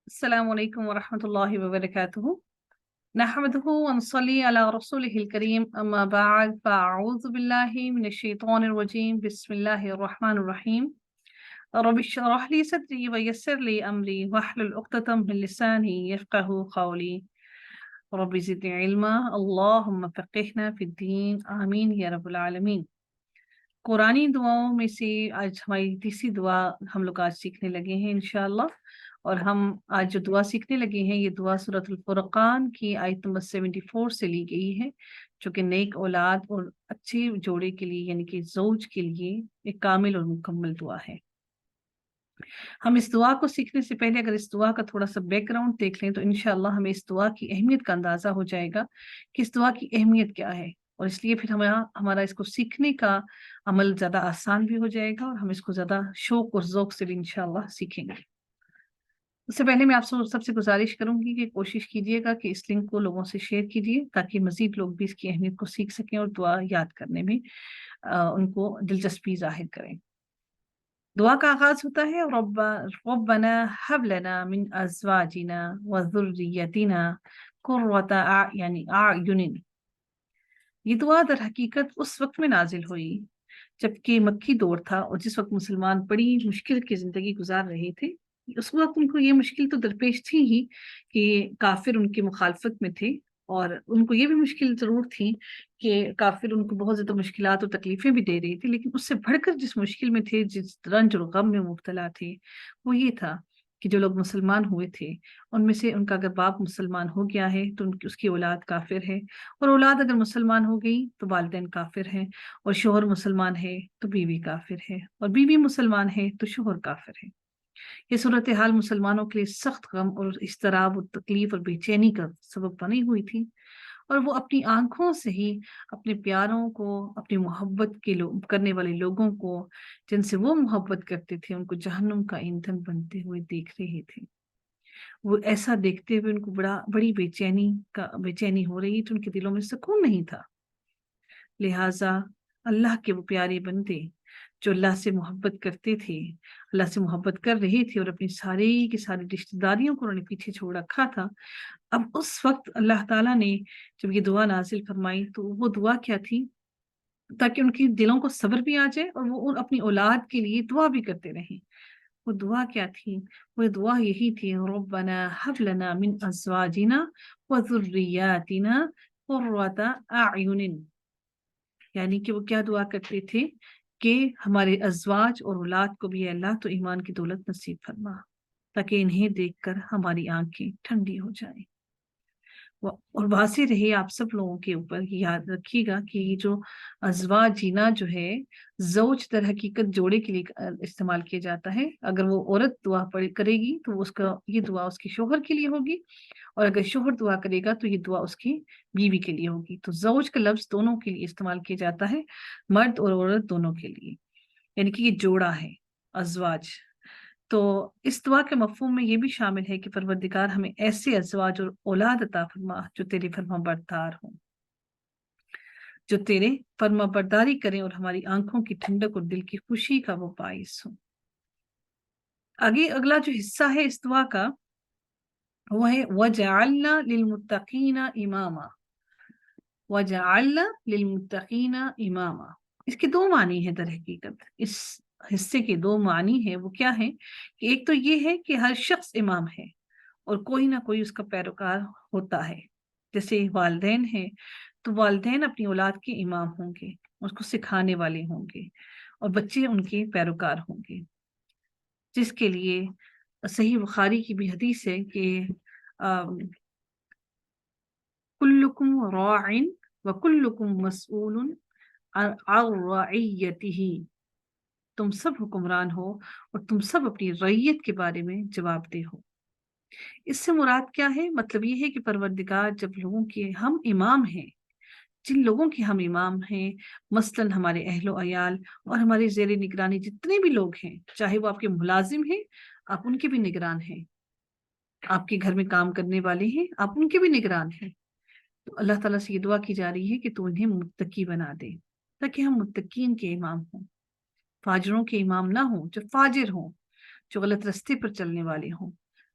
السلام عليكم ورحمة الله وبركاته. نحمده ونصلي على رسوله الكريم أما بعد فأعوذ بالله من الشيطان الرجيم بسم الله الرحمن الرحيم. رب اشرح لي صدري ويسر لي أمري واحلل عقدة من لساني يفقه قولي. رب زدني علما اللهم فقهنا في الدين آمين يا رب العالمين. قرآنی دعاؤں میں سے آج ہماری تیسری دعا ہم لوگ آج سیکھنے لگے ہیں انشاءاللہ، اور ہم آج جو دعا سیکھنے لگے ہیں یہ دعا سورۃ الفرقان کی آیت نمبر 74 سے لی گئی ہے، جو کہ نیک اولاد اور اچھے جوڑے کے لیے یعنی کہ زوج کے لیے ایک کامل اور مکمل دعا ہے۔ ہم اس دعا کو سیکھنے سے پہلے اگر اس دعا کا تھوڑا سا بیک گراؤنڈ دیکھ لیں تو انشاءاللہ ہمیں اس دعا کی اہمیت کا اندازہ ہو جائے گا کہ اس دعا کی اہمیت کیا ہے، اور اس لیے پھر ہمارا اس کو سیکھنے کا عمل زیادہ آسان بھی ہو جائے گا، اور ہم اس کو زیادہ شوق اور ذوق سے بھی انشاءاللہ سیکھیں گے۔ اس سے پہلے میں آپ سب سے گزارش کروں گی کہ کوشش کیجیے گا کہ اس لنک کو لوگوں سے شیئر کیجیے تاکہ مزید لوگ بھی اس کی اہمیت کو سیکھ سکیں اور دعا یاد کرنے میں ان کو دلچسپی ظاہر کریں۔ دعا کا آغاز ہوتا ہے ربنا هب لنا من ازواجنا وذريتنا قرة اعین۔ یہ دعا در حقیقت اس وقت میں نازل ہوئی جبکہ مکی دور تھا، اور جس وقت مسلمان بڑی مشکل کی زندگی گزار رہے تھے۔ اس وقت ان کو یہ مشکل تو درپیش تھی ہی کہ کافر ان کی مخالفت میں تھے، اور ان کو یہ بھی مشکل ضرور تھی کہ کافر ان کو بہت زیادہ مشکلات اور تکلیفیں بھی دے رہی تھی، لیکن اس سے بڑھ کر جس مشکل میں تھے، جس رنج اور غم میں مبتلا تھے، وہ یہ تھا کہ جو لوگ مسلمان ہوئے تھے ان میں سے ان کا اگر باپ مسلمان ہو گیا ہے تو اس کی اولاد کافر ہے، اور اولاد اگر مسلمان ہو گئی تو والدین کافر ہیں، اور شوہر مسلمان ہے تو بیوی کافر ہے، اور بیوی مسلمان ہے تو شوہر کافر ہے۔ یہ صورتحال مسلمانوں کے لیے سخت غم اور اضطراب اور تکلیف اور بے چینی کا سبب بنی ہوئی تھی، اور وہ اپنی آنکھوں سے ہی اپنے پیاروں کو، اپنی محبت کرنے والے لوگوں کو جن سے وہ محبت کرتے تھے ان کو جہنم کا ایندھن بنتے ہوئے دیکھ رہے تھے۔ وہ ایسا دیکھتے ہوئے ان کو بڑی بے چینی ہو رہی تھی، ان کے دلوں میں سکون نہیں تھا۔ لہٰذا اللہ کے وہ پیارے بندے جو اللہ سے محبت کرتے تھے، اللہ سے محبت کر رہے تھے، اور اپنی ساری کی ساری رشتہ داریوں کو انہوں نے پیچھے چھوڑ رکھا تھا، اب اس وقت اللہ تعالیٰ نے جب یہ دعا نازل فرمائی تو وہ دعا کیا تھی تاکہ ان کے دلوں کو صبر بھی آ جائے اور وہ اپنی اولاد کے لیے دعا بھی کرتے رہیں۔ وہ دعا کیا تھی؟ وہ دعا یہی تھی ربنا هب لنا من ازواجنا وذریاتنا قرة اعین، یعنی کہ وہ کیا دعا کرتے تھے کہ ہمارے ازواج اور اولاد کو بھی اللہ تو ایمان کی دولت نصیب فرما تاکہ انہیں دیکھ کر ہماری آنکھیں ٹھنڈی ہو جائیں۔ اور واضح رہے آپ سب لوگوں کے اوپر، یاد رکھیے گا کہ یہ جو ازواج جینا جو ہے زوج در حقیقت جوڑے کے لیے استعمال کیا جاتا ہے۔ اگر وہ عورت دعا کرے گی تو یہ دعا اس کے شوہر کے لیے ہوگی، اور اگر شوہر دعا کرے گا تو یہ دعا اس کی بیوی کے لیے ہوگی۔ تو زوج کا لفظ دونوں کے لیے استعمال کیا جاتا ہے، مرد اور عورت دونوں کے لیے، یعنی کہ یہ جوڑا ہے ازواج۔ تو اس دعا کے مفہوم میں یہ بھی شامل ہے کہ پروردگار ہمیں ایسے ازواج اور اولاد عطا فرما جو تیرے فرما بردار ہوں، جو تیرے فرما برداری کریں اور ہماری آنکھوں کی ٹھنڈک اور دل کی خوشی کا وہ باعث ہوں۔ اگلا جو حصہ ہے اس دعا کا وہ ہے وَجَعَلْنَا لِلْمُتَّقِينَ إِمَامًا۔ وَجَعَلْنَا لِلْمُتَّقِينَ إِمَامًا، اس کے دو معنی ہیں در حقیقت، اس حصے کے دو معنی ہیں۔ وہ کیا ہے کہ ایک تو یہ ہے کہ ہر شخص امام ہے اور کوئی نہ کوئی اس کا پیروکار ہوتا ہے، جیسے والدین ہیں تو والدین اپنی اولاد کے امام ہوں گے، اس کو سکھانے والے ہوں گے، اور بچے ان کے پیروکار ہوں گے، جس کے لیے صحیح بخاری کی بھی حدیث ہے کہ کلکم راع وکلکم مسئول عن رعیتہ، تم سب حکمران ہو اور تم سب اپنی رعیت کے بارے میں جواب دہ ہو۔ اس سے مراد کیا ہے؟ مطلب یہ ہے کہ پروردگار جب لوگوں کے ہم امام ہیں، جن لوگوں کے ہم امام ہیں، مثلاً ہمارے اہل و عیال اور ہمارے زیر نگرانی جتنے بھی لوگ ہیں، چاہے وہ آپ کے ملازم ہیں آپ ان کے بھی نگران ہیں، آپ کے گھر میں کام کرنے والے ہیں آپ ان کے بھی نگران ہیں، تو اللہ تعالیٰ سے یہ دعا کی جا رہی ہے کہ تو انہیں متقی بنا دے تاکہ ہم متقین کے امام ہوں، فاجروں کے امام نہ ہوں، جو فاجر ہوں، جو غلط رستے پر چلنے والے ہوں،